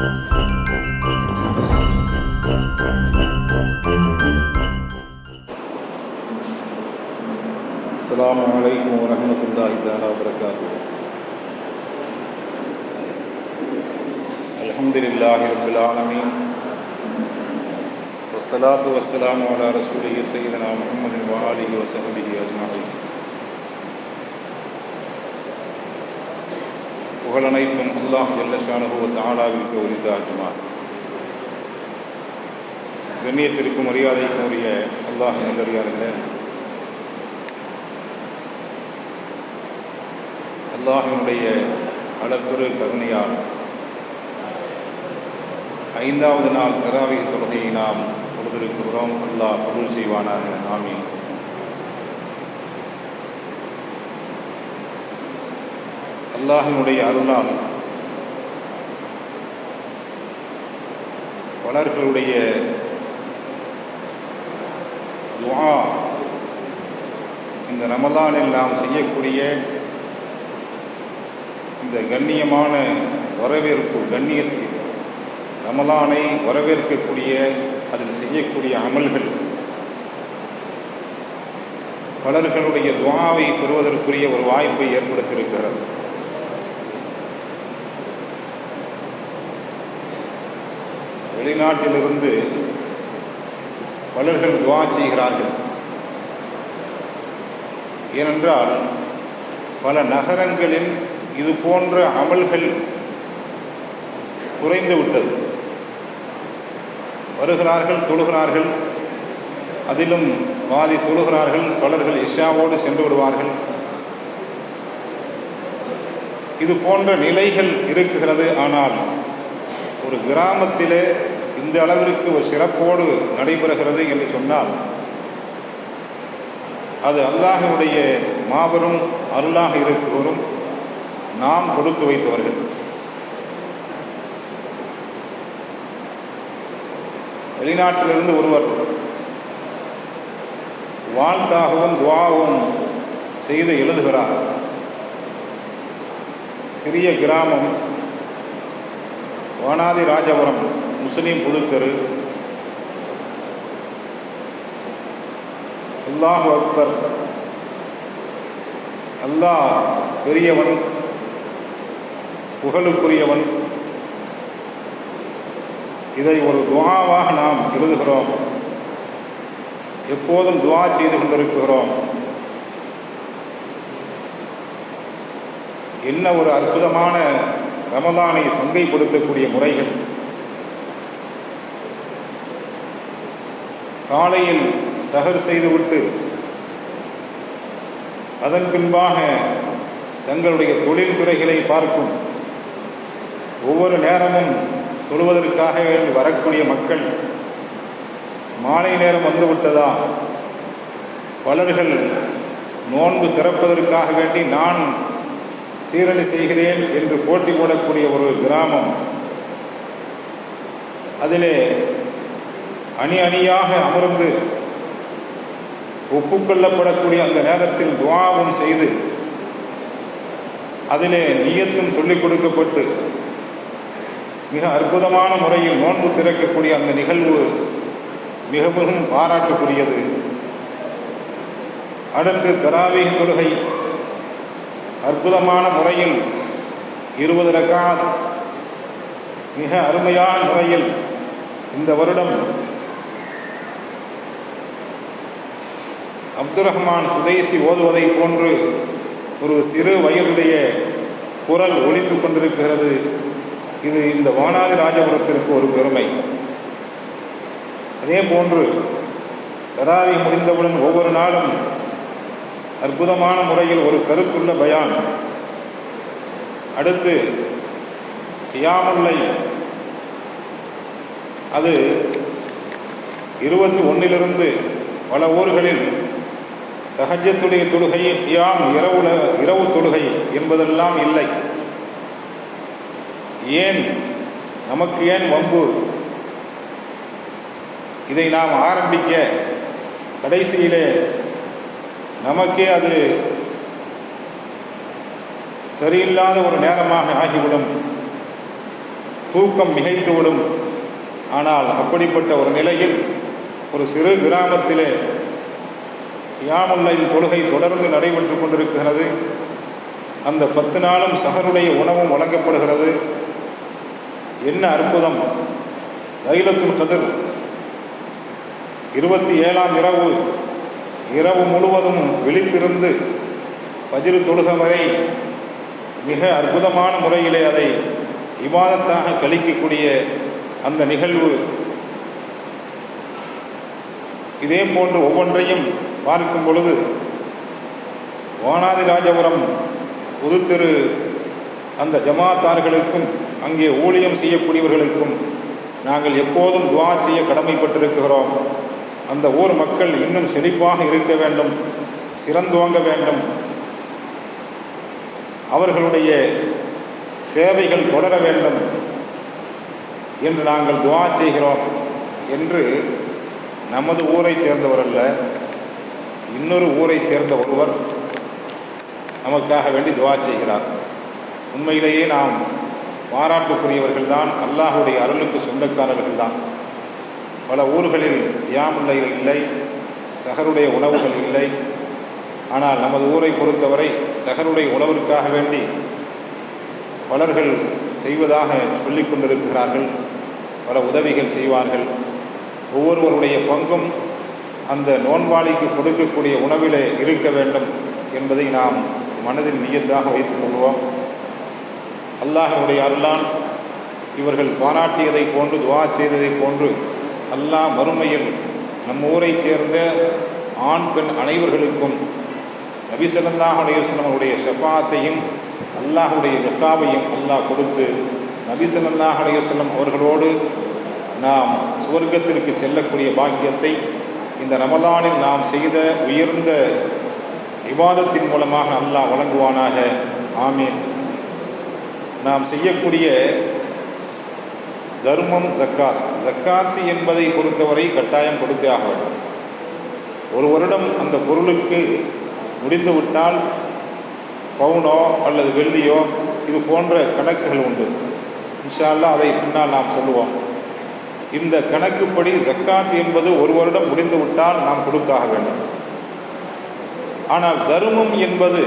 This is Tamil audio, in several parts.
அஸ்ஸலாமு அலைக்கும் வரஹ்மத்துல்லாஹி தஆலா வபரகாத்துஹு. அல்ஹம்துலில்லாஹி ரப்பில் ஆலமீன். வஸ்ஸலாத்து வஸ்ஸலாமு அலா ரசூலிஹி ஸய்யிதினா முஹம்மதின் வ ஆலிஹி வ ஸஹ்பிஹி அஜ்மஈன். புகழனைத்தும் அல்லாஹ் ஜல்ல ஷானஹு வ தஆலாவிற்கு உரித்தாகுமா. கண்ணியத்திற்கும் மரியாதைக்கும் உரிய அல்லாஹ் நல்லடியார்களே, அல்லாஹினுடைய அளப்பெரு கருணையால் 5வது நாள் தராவீஹ் தொழுகையை நாம் தொழுதிருக்கிறோம். அல்லாஹ் கபூல் செய்வானாக. ஆமீன். அல்லாஹினுடைய அருளால் பலர்களுடைய துஆ இந்த ரமலானில் நாம் செய்யக்கூடிய இந்த கண்ணியமான வரவேற்பு, கண்ணியத்தில் ரமலானை வரவேற்கக்கூடிய அதில் செய்யக்கூடிய அமல்கள் பலர்களுடைய துஆவை பெறுவதற்குரிய ஒரு வாய்ப்பை ஏற்படுத்தியிருக்கிறது. வெளிநாட்டிலிருந்து பலர்கள் துஆ செய்கிறார்கள். ஏனென்றால் பல நகரங்களில் இது போன்ற அமல்கள் குறைந்து விட்டது. வருகிறார்கள், தொழுகிறார்கள், அதிலும் பாதி தொழுகிறார்கள், பலர்கள் இஷாவோடு சென்று விடுவார்கள். இது போன்ற நிலைகள் இருக்கிறது. ஆனால் ஒரு கிராமத்திலே இந்த அளவிற்கு ஒரு சிறப்போடு நடைபெறுகிறது என்று சொன்னால் அது அல்லாஹ்வுடைய மாபெரும் அருளாக இருக்கிறோம். நாம் கொடுத்து வைத்தவர்கள். வெளிநாட்டிலிருந்து ஒருவர் வாழ்த்தாகவும் துஆவும் செய்து எழுதுகிறார். சிறிய கிராமம், வானாதி ராஜபுரம், முஸ்லீம் புதுத்தெரு. அல்லாஹு அக்பர், அல்லாஹ் பெரியவன், புகழுக்குரியவன். இதை ஒரு துஆவாக நாம் எழுதுகிறோம். எப்போதும் துஆ செய்து கொண்டிருக்கிறோம். என்ன ஒரு அற்புதமான ரமலானை சங்கைப்படுத்தக்கூடிய முறைகள். காலையில் சஹர் செய்துவிட்டு அதன் பின்பாக தங்களுடைய தொழில் துறைகளை பார்க்கும். ஒவ்வொரு நேரமும் தொழுவதற்காக வரக்கூடிய மக்கள் மாலை நேரம் வந்துவிட்டதா, பலர்கள் நோன்பு திறப்பதற்காக வேண்டி நான் சீரணி செய்கிறேன் என்று போட்டி போடக்கூடிய ஒரு கிராமம். அதிலே அணி அணியாக அமர்ந்து ஒப்புக்கொள்ளப்படக்கூடிய அந்த நேரத்தில் துஆவும் செய்து அதிலே நியத்தும் சொல்லிக் கொடுக்கப்பட்டு மிக அற்புதமான முறையில் நோன்பு திறக்கக்கூடிய அந்த நிகழ்வு மிகவும் பாராட்டுக்குரியது. அடுத்து தராவீஹ் தொழுகை அற்புதமான முறையில் 20 ரக்காத் மிக அருமையான முறையில் இந்த வருடம் அப்துர் ரஹ்மான் சுதைசி ஓதுவதை போன்று ஒரு சிறு வயதுடைய குரல் ஒலித்து கொண்டிருக்கிறது. இது இந்த வானாதி ராஜபுரத்திற்கு ஒரு பெருமை. அதே போன்று தராவீஹ் முடிந்தவுடன் ஒவ்வொரு நாளும் அற்புதமான முறையில் ஒரு கருத்துள்ள பயான். அடுத்து கியாமுல் லைல், அது 21 பல ஊர்களில் தஹஜ்ஜத்துடைய தொழுகை, கியாம் இரவு தொழுகை என்பதெல்லாம் இல்லை. ஏன் நமக்கு ஏன் வம்பு? இதை நாம் ஆரம்பிக்க கடைசியிலே நமக்கே அது சரியில்லாத ஒரு நேரமாக ஆகிவிடும். தூக்கம் மிகைத்துவிடும். ஆனால் அப்படிப்பட்ட ஒரு நிலையில் ஒரு சிறு கிராமத்திலே கியாமுல் தொழுகை தொடர்ந்து நடைபெற்று கொண்டிருக்கிறது. அந்த 10 நாளும் சஹருடைய உணவும் வழங்கப்படுகிறது. என்ன அற்புதம்! லைலத்துல் கத்ர் 27ஆம் இரவு முழுவதும் விழித்திருந்து ஃபஜ்ர் தொழுகை வரை மிக அற்புதமான முறையிலே அதை இபாதத்தாக கழிக்கக்கூடிய அந்த நிகழ்வு. இதே போன்று ஒவ்வொன்றையும் பார்க்கும் பொழுது வானாதிராஜபுரம் புதுத்தெரு அந்த ஜமாத்தார்களுக்கும் அங்கே ஊழியம் செய்யக்கூடியவர்களுக்கும் நாங்கள் எப்போதும் துஆ செய்ய கடமைப்பட்டிருக்கிறோம். அந்த ஊர் மக்கள் இன்னும் செழிப்பாக இருக்க வேண்டும், சிறந்தோங்க வேண்டும், அவர்களுடைய சேவைகள் தொடர வேண்டும் என்று நாங்கள் துஆ செய்கிறோம் என்று நமது ஊரை சேர்ந்தவர் அல்ல, இன்னொரு ஊரை சேர்ந்த ஒருவர் நமக்காக வேண்டி துஆ செய்கிறார். உண்மையிலேயே நாம் பாராட்டுக்குரியவர்கள்தான், அல்லாஹுடைய அருளுக்கு சொந்தக்காரர்கள்தான். பல ஊர்களில் கியாமுல் லைல் இல்லை, சஹருடைய உணவுகள் இல்லை. ஆனால் நமது ஊரை பொறுத்தவரை சஹருடைய உணவிற்காக வேண்டி பலர்கள் செய்வதாக சொல்லிக் கொண்டிருக்கிறார்கள். பல உதவிகள் செய்வார்கள். ஒவ்வொருவருடைய பங்கும் அந்த நோன்பாளிக்கு கொடுக்கக்கூடிய உணவிலே இருக்க வேண்டும் என்பதை நாம் மனதில் நியத்தாக வைத்துக் கொள்வோம். அல்லாஹ்வுடைய அருளால் இவர்கள் பாராட்டியதை போன்று துஆ செய்ததை போன்று அல்லாஹ் மறுமையில் நம் ஊரை சேர்ந்த ஆண் பெண் அனைவர்களுக்கும் நபி ஸல்லல்லாஹு அலைஹி வஸல்லம் அவருடைய ஷஃபாஅத்தையும் அல்லாஹ்வுடைய லிகாவையும் அல்லாஹ் கொடுத்து நபி ஸல்லல்லாஹு அலைஹி வஸல்லம் அவர்களோடு நாம் சுவர்க்கத்திற்கு செல்லக்கூடிய பாக்கியத்தை இந்த ரமலானில் நாம் செய்த உயர்ந்த இபாதத்தின் மூலமாக அல்லாஹ் வழங்குவானாக. ஆமீன். நாம் செய்யக்கூடிய தர்மம் ஜக்காத் என்பதை பொறுத்தவரை கட்டாயம் கொடுத்தே ஆக வேண்டும். ஒரு வருடம் அந்த பொருளுக்கு முடிந்துவிட்டால் பவுனோ அல்லது வெள்ளியோ இது போன்ற கணக்குகள் உண்டு. இன்ஷா அல்லாஹ் அதை பின்னால் நாம் சொல்லுவோம். இந்த கணக்குப்படி ஜக்காத் என்பது ஒரு வருடம் முடிந்துவிட்டால் நாம் கொடுத்தாக வேண்டும். ஆனால் தர்மம் என்பது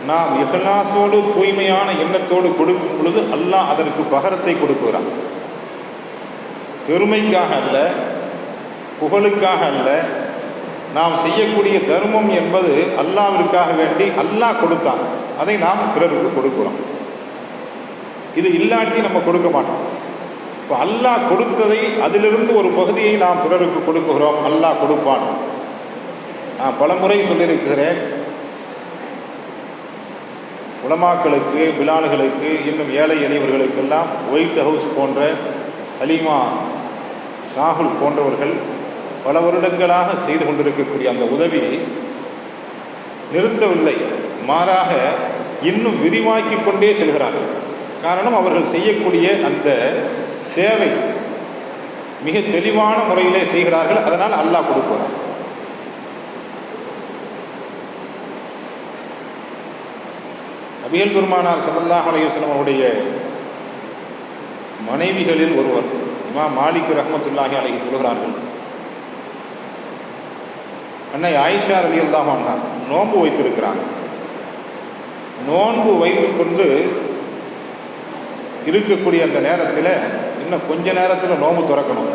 நாம் இஹ்லாஸோடு தூய்மையான எண்ணத்தோடு கொடுக்கும் பொழுது அல்லாஹ் அதற்கு பகரத்தை கொடுக்கிறான். பெருமைக்காக அல்ல, புகழுக்காக அல்ல. நாம் செய்யக்கூடிய தர்மம் என்பது அல்லாஹ்விற்காக வேண்டி அல்லாஹ் கொடுத்தான், அதை நாம் பிறருக்கு கொடுக்கிறோம். இது இல்லாட்டி நம்ம கொடுக்க மாட்டோம். இப்போ அல்லாஹ் கொடுத்ததை அதிலிருந்து ஒரு பகுதியை நாம் பிறருக்கு கொடுக்குகிறோம். அல்லாஹ் கொடுப்பான். நான் பலமுறை சொல்லியிருக்கிறேன், உலமாக்களுக்கு, பிலால்களுக்கு, இன்னும் ஏழை எளியவர்களுக்கெல்லாம் ஒயிட் ஹவுஸ் போன்ற, ஹலீமா ஷாகுல் போன்றவர்கள் பல வருடங்களாக செய்து கொண்டிருக்கக்கூடிய அந்த உதவியை நிறுத்தவில்லை, மாறாக இன்னும் விரிவாக்கி கொண்டே செல்கிறார்கள். காரணம், அவர்கள் செய்யக்கூடிய அந்த சேவை மிக தெளிவான முறையிலே செய்கிறார்கள். அதனால் அல்லாஹ் கொடுப்பார். நபிகள் பெருமானார் ஸல்லல்லாஹு அலைஹி வஸல்லம் அவருடைய மனைவிகளில் ஒருவர் இமாம் மாலிக் ரஹ்மத்துல்லாஹி அலைஹி சொல்கிறார்கள், அன்னை ஆயிஷா ரலியல்லாஹு அன்ஹா நோன்பு வைத்திருக்கிறாங்க. நோன்பு வைத்து கொண்டு இருக்கக்கூடிய அந்த நேரத்தில் இன்னும் கொஞ்ச நேரத்தில் நோன்பு திறக்கணும்.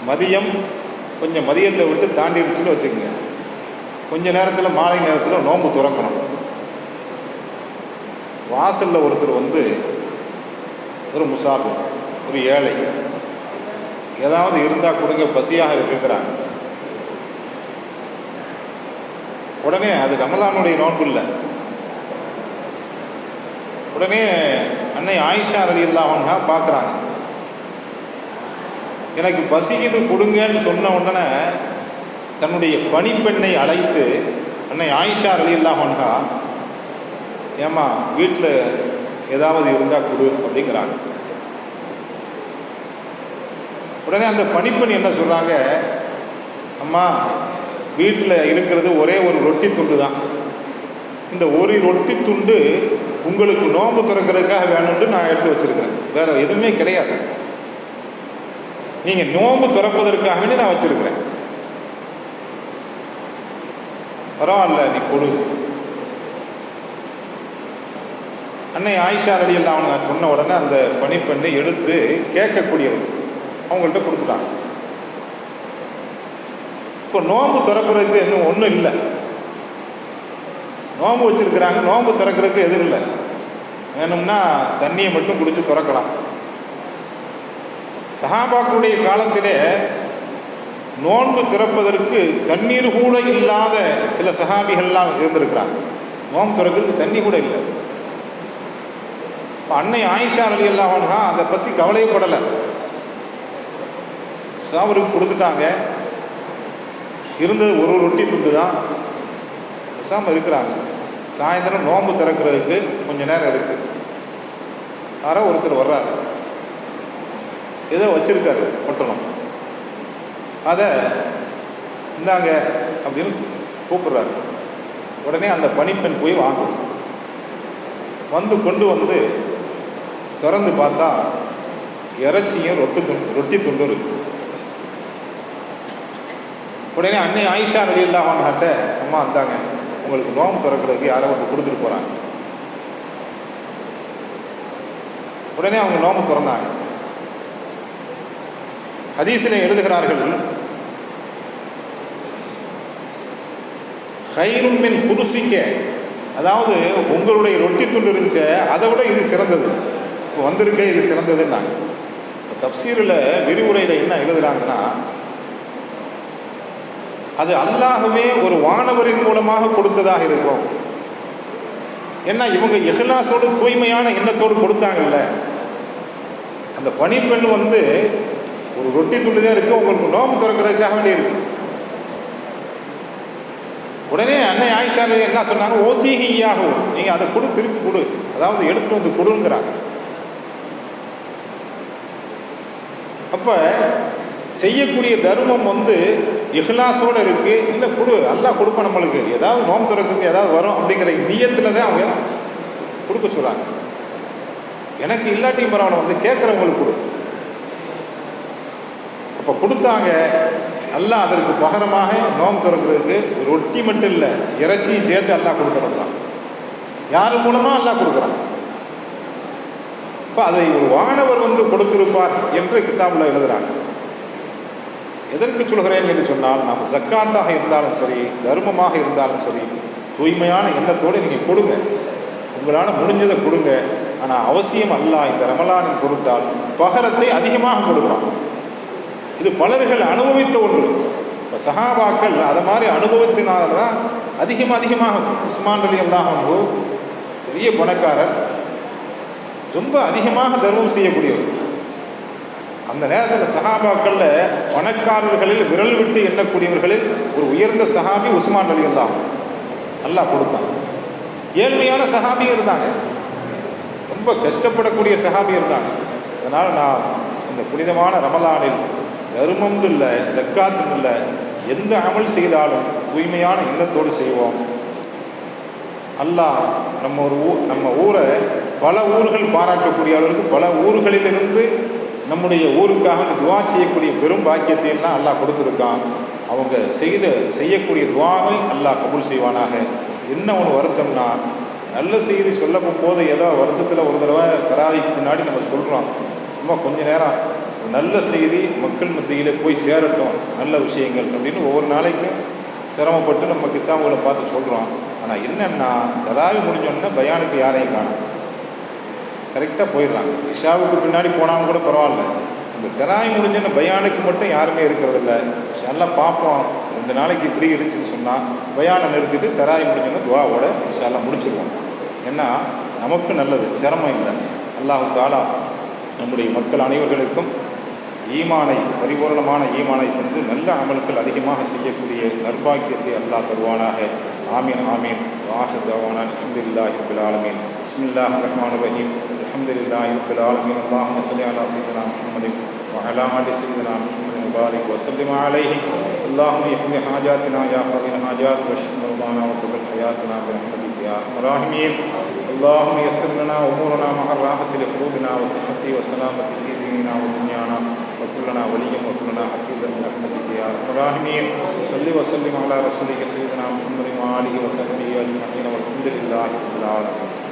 மதியம் கொஞ்சம் மதியத்தை விட்டு தாண்டிடுச்சுன்னு வச்சுக்கோங்க, கொஞ்ச நேரத்தில் மாலை நேரத்தில் நோன்பு திறக்கணும். வாசலில் ஒருத்தர் வந்து ஒரு முசாஃபிர், ஒரு ஏழை, ஏதாவது இருந்தால் கொடுங்க, பசியாக இருக்குங்கிறாங்க. உடனே அது ரமலானுடைய நோன்பு இல்லை. உடனே அன்னை ஆயிஷா ரலியல்லாஹு அன்ஹா பார்க்குறாங்க, எனக்கு பசிக்குது கொடுங்கன்னு சொன்ன உடனே தன்னுடைய பணிப்பெண்ணை அழைத்து அன்னை ஆயிஷா ரலியல்லாஹு அன்ஹா, ஏம்மா வீட்டில் ஏதாவது இருந்தால் கொடு அப்படிங்கிறாங்க. உடனே அந்த பணிப்பெண் என்ன சொல்கிறாங்க, அம்மா வீட்டில் இருக்கிறது ஒரே ஒரு ரொட்டி துண்டு தான். இந்த ஒரு ரொட்டி துண்டு உங்களுக்கு நோன்பு திறக்கிறதுக்காக வேணும்னு நான் எடுத்து வச்சிருக்கிறேன், வேற எதுவுமே கிடையாது. நீங்க நோன்பு திறப்பதற்காக வேண்டி நான் வச்சிருக்கிறேன், பரவாயில்ல நீ கொடு. அன்னை ஆயிஷா ரலியல்லாஹு அன்ஹா சொன்ன உடனே அந்த பணிப்பெண்ணை எடுத்து கேட்கக்கூடியவர் அவங்கள்ட்ட கொடுத்துட்டாங்க. இப்போ நோன்பு திறக்கிறதுக்கு இன்னும் ஒன்றும் இல்லை, நோன்பு வச்சிருக்கிறாங்க, நோன்பு திறக்கிறதுக்கு எதிரும் இல்லை, வேணும்னா தண்ணியை மட்டும் குடிச்சு திறக்கலாம். சஹாபாக்களுடைய காலத்திலே நோன்பு திறப்பதற்கு தண்ணீர் கூட இல்லாத சில சஹாபிகள்லாம் இருந்திருக்கிறாங்க. நோன்பு திறக்கிறதுக்கு தண்ணி கூட இல்லை. இப்போ அன்னை ஆயிஷா ரலியல்லாஹு அன்ஹா அதை பற்றி கவலையப்படலை, அவருக்கு கொடுத்துட்டாங்க. இருந்தது ஒரு ரொட்டி துண்டு தான், பேசாமல் இருக்கிறாங்க. சாயந்தரம் நோன்பு திறக்கிறதுக்கு கொஞ்சம் நேரம் இருக்குது. யாரோ ஒருத்தர் வர்றாரு, ஏதோ வச்சிருக்காரு பொட்டலம், அதை இந்தாங்க அப்படின்னு கூப்பிட்றாரு. உடனே அந்த பணிப்பெண் போய் வாங்குது. வந்து கொண்டு வந்து திறந்து பார்த்தா இறைச்சியும் ரொட்டி துண்டும் இருக்கு. உடனே அன்னை ஆயிஷா ரலியல்லாஹு அன்ஹாட்ட, அம்மா இருந்தாங்க, உங்களுக்கு நோன்பு திறக்கிறதுக்கு யாரோ வந்து கொடுத்துட்டு போகிறாங்க. உடனே அவங்க நோன்பு திறந்தாங்க. ஹதீஸிலே எழுதுகிறார்கள், ஹைரும் மின் குருசிக்க, அதாவது உங்களுடைய ரொட்டி துண்டு இருந்துச்சு அதை விட இது சிறந்தது, இப்போ வந்திருக்க இது சிறந்ததுன்னாங்க. தஃப்சீரில் விரிவுரையில் என்ன எழுதுகிறாங்கன்னா, அது அல்லாஹ்வே ஒரு வானவரின் மூலமாக கொடுத்ததாக இருக்கும். ஏன்னா இவங்க இஹ்லாஸோடு தூய்மையான எண்ணத்தோடு கொடுத்தாங்கல்ல. அந்த பணிப்பெண் வந்து ஒரு ரொட்டி துண்டு தான் இருக்குது, உங்களுக்கு நோன்பு திறக்கிறதுக்காக வேண்டி இருக்கு. உடனே அன்னை ஆயிஷா என்ன சொன்னாங்க, ஓத்தீஹியாகும், நீங்கள் அதை கொடு, திருப்பி கொடு, அதாவது எடுத்துகிட்டு வந்து கொடுங்கிறாங்க. அப்போ செய்யக்கூடிய தர்மம் வந்து இஹ்லாஸோடு இருக்குது. இல்லை கொடு, அல்லாஹ் கொடுப்பேன், நம்மளுக்கு ஏதாவது நோன்பு திறக்கிறதுக்கு ஏதாவது வரும் அப்படிங்கிற நியத்தில் தான் அவங்க கொடுக்க சொல்கிறாங்க. எனக்கு இல்லாட்டியும் பரவாயில்ல, வந்து கேட்குறவங்களுக்கு கொடு. அப்போ கொடுத்தாங்க. அல்லாஹ் அதற்கு பகரமாக நோன்பு திறக்கிறதுக்கு ரொட்டி மட்டும் இல்லை, இறைச்சியும் சேர்த்து அல்லாஹ் கொடுத்துருக்கலாம். யார் மூலமாக அல்லாஹ் கொடுக்குறாங்க. இப்போ அதை ஒரு வானவர் வந்து கொடுத்திருப்பார் என்று கிதாபில் எழுதுகிறாங்க. எதற்கு சொல்கிறேன் என்று சொன்னால், நாம் ஜக்காத்தாக இருந்தாலும் சரி, தர்மமாக இருந்தாலும் சரி, தூய்மையான எண்ணத்தோடு நீங்கள் கொடுங்க, உங்களால் முடிஞ்சதை கொடுங்க. ஆனால் அவசியம் அல்லாஹ் இந்த ரமலானின் பொருட்டால் பகரத்தை அதிகமாக கொடுப்பான். இது பலர்கள் அனுபவித்த ஒன்று. இப்போ சஹாபாக்கள் அதை மாதிரி அனுபவத்தினால தான் அதிகமாக உஸ்மான் ரலியல்லாஹு அன்ஹு பெரிய பணக்காரர், ரொம்ப அதிகமாக தர்மம் செய்யக்கூடியவர். அந்த நேரத்தில் சஹாபாக்களில் பணக்காரர்களில் விரல் விட்டு எண்ணக்கூடியவர்களில் ஒரு உயர்ந்த சஹாபி உஸ்மான் ரலியல்லாஹு அன்ஹு. அல்லாஹ் கொடுத்தான். ஏழ்மையான சஹாபி இருந்தாங்க, ரொம்ப கஷ்டப்படக்கூடிய சஹாபி இருந்தாங்க. அதனால் நான் இந்த புனிதமான ரமலானில் தர்மம்னு இல்லை, ஜக்காத்துன்னு இல்லை, எந்த அமல் செய்தாலும் தூய்மையான எண்ணத்தோடு செய்வோம். அல்லாஹ் நம்ம ஊரை பல ஊர்கள் பாராட்டக்கூடிய அளவுக்கு பல ஊர்களிலிருந்து நம்முடைய ஊருக்காக துவா செய்யக்கூடிய பெரும் பாக்கியத்தை எல்லாம் அல்லாஹ் கொடுத்துருக்கான். அவங்க செய்யக்கூடிய துவாவை அல்லாஹ் கபூல் செய்வானாக. என்ன ஒன்று வருத்தம்னா, நல்ல செய்தி சொல்ல போது ஏதோ வருஷத்தில் ஒரு தடவை தராவிக்கு முன்னாடி நம்ம சொல்கிறோம், சும்மா கொஞ்ச நேரம் நல்ல செய்தி மக்கள் மத்தியில் போய் சேரட்டும், நல்ல விஷயங்கள் அப்படின்னு ஒவ்வொரு நாளைக்கும் சிரமப்பட்டு நம்ம கித்தாபுகளை பார்த்து சொல்கிறோம். ஆனால் என்னென்னா, தராவி முடிஞ்சோடனே பயானுக்கு யாரையும் காணும், கரெக்டாக போயிடுறாங்க. இஷாவுக்கு பின்னாடி போனாலும் கூட பரவாயில்ல, அந்த தராவி முடிஞ்சோன்னு பயானுக்கு மட்டும் யாருமே இருக்கிறதில்ல. இன்ஷால்லாம் பார்ப்போம், 2 நாளைக்கு இப்படி இருந்துச்சுன்னு சொன்னால் பயானை நிறுத்திட்டு தராவி முடிஞ்சோன்னு துவாவோட இன்ஷால்லாம் முடிச்சிருவோம். ஏன்னா நமக்கு நல்லது, சிரமம் இல்லை. அல்லாஹ் தஆலா நம்முடைய மக்கள் அனைவர்களுக்கும் ஈமானை, பரிபூர்ணமான ஈமானை தந்து நல்ல அமல்கள் அதிகமாக செய்யக்கூடிய நற்பாக்கியத்தை அல்லாஹ் தருவானாக. ஆமீன் ஆமீன். வாஹிர் தவானா அல்ஹம்துலில்லாஹி ரப்பில் ஆலமீன். பிஸ்மில்லாஹிர் ரஹ்மானிர் ரஹீம். அல்ஹம்துலில்லாஹி ரப்பில் ஆலமீன். அல்லாஹும்ம ஸல்லி அலா ஸய்யிதினா முஹம்மதின் வ அலா ஆலி ஸய்யிதினா முஹம்மதின் முபாரிக் வ ஸல்லிம் அலைஹி. அல்லாஹும்ம யக்ஃபி ஹாஜாத்தினா யா காதில் ஹாஜாத் வஷ்ஃபி மர்தானா வ துபில் ஹயாத்தினா பிரஹ்மதிக யா அர்ஹமர் ராஹிமீன். اللهم يسر لنا أمورنا مع الراحة لقلوبنا وصحة وسلامة في ديننا ودنيانا وكن لنا وليا وكن لنا حفيظا من رحمتك يا أرحم الراحمين. صل وسلم على رسولك سيدنا محمد وآله وصحبه أجمعين والحمد لله رب العالمين.